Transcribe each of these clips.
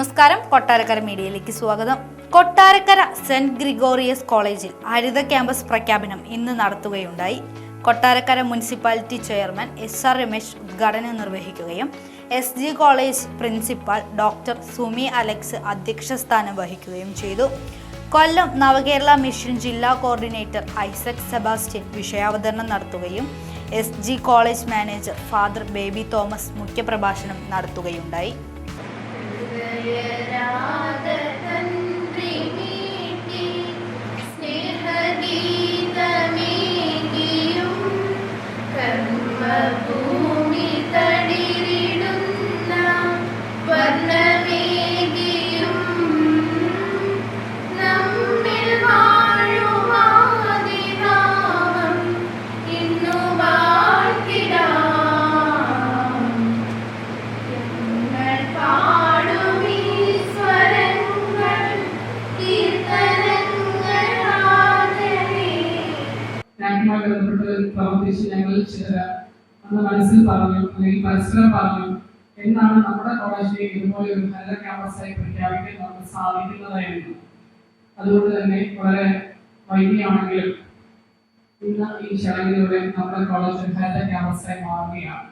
നമസ്കാരം, കൊട്ടാരക്കര മീഡിയയിലേക്ക് സ്വാഗതം. കൊട്ടാരക്കര സെന്റ് ഗ്രിഗോറിയസ് കോളേജിൽ ഹരിത ക്യാമ്പസ് പ്രഖ്യാപനം ഇന്ന് നടത്തുകയുണ്ടായി. Kottarakkara municipality chairman SR Ramesh ഉദ്ഘാടനം നിർവഹിക്കുകയും SG college principal doctor Sumi Alex അധ്യക്ഷ സ്ഥാനം വഹിക്കുകയും ചെയ്തു. കൊല്ലം നവകേരള മിഷൻ ജില്ലാ കോർഡിനേറ്റർ ഐസക് സെബാസ്റ്റ്യൻ വിഷയാവതരണം നടത്തുകയും SG college manager father baby Thomas മുഖ്യപ്രഭാഷണം നടത്തുകയുണ്ടായി. പ്രവർത്തിച്ച് ഞങ്ങൾ ചിലർ അന്ന് മനസ്സിൽ പറഞ്ഞു, അല്ലെങ്കിൽ പരസ്പരം പറഞ്ഞു, എന്നാണ് നമ്മുടെ കോളേജിനെ ഇതുപോലെ ഒരു ഹരിത ക്യാമ്പസായി പ്രഖ്യാപിക്കാൻ നമുക്ക് സാധിക്കുന്നതായിരുന്നു. അതുകൊണ്ട് തന്നെ വളരെ വൈകിയാണെങ്കിലും ഇന്ന് ഈ ചടങ്ങിലൂടെ നമ്മുടെ കോളേജ് ഹരിത ക്യാമ്പസായി മാറുകയാണ്.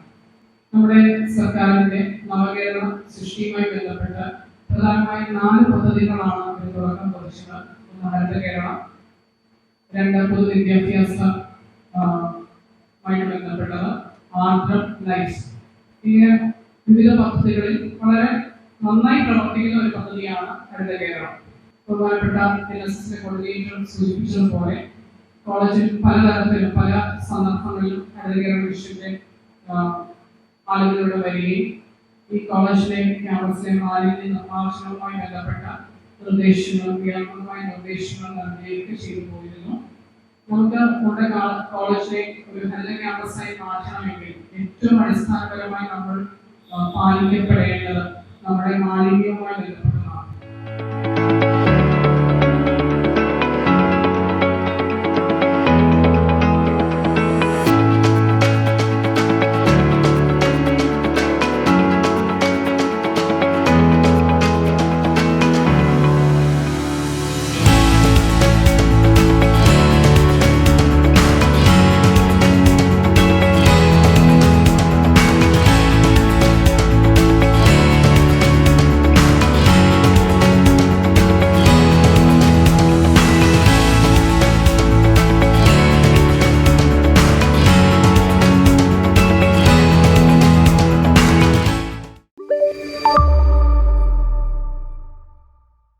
നമ്മുടെ സർക്കാരിന്റെ നവകേരള സൃഷ്ടിയുമായി ബന്ധപ്പെട്ട് പ്രധാനമായും 4 പദ്ധതികളാണ് ഒരു തുടക്കം കുറിച്ചത്. ഒന്ന് ഹരിത കേരളം, 2 പൊതുവിദ്യാഭ്യാസ മായി ബന്ധപ്പെട്ടത്, ആർദ്രം ലൈഫ്. ഇങ്ങനെ വിവിധ പദ്ധതികളിൽ വളരെ നന്നായി പ്രവർത്തിക്കുന്ന ഒരു പദ്ധതിയാണ് ഹരിത കേരളം. ബഹുമാനപ്പെട്ട NSS കോർഡിനേറ്റർ സൂചിപ്പിച്ചതുപോലെ കോളേജിൽ പലതരത്തിലും പല സന്ദർഭങ്ങളിലും ഹരിത കേരള മിഷന്റെ ആളുകളിലൂടെ വരികയും ഈ കോളേജിലെ ക്യാമ്പസിലെ മാലിന്യ നിർമ്മാർജ്ജനവുമായി ബന്ധപ്പെട്ട നിർദ്ദേശങ്ങൾ നൽകുകയൊക്കെ ചെയ്തു പോയിരുന്നു. നമുക്ക് നമ്മുടെ കോളേജിനെ ഒരു ഹരിത ക്യാമ്പസായി മാറ്റണമെങ്കിൽ ഏറ്റവും അടിസ്ഥാനപരമായി നമ്മൾ പാലിക്കപ്പെടേണ്ടത് നമ്മുടെ മാലിന്യവുമായി ബന്ധപ്പെട്ട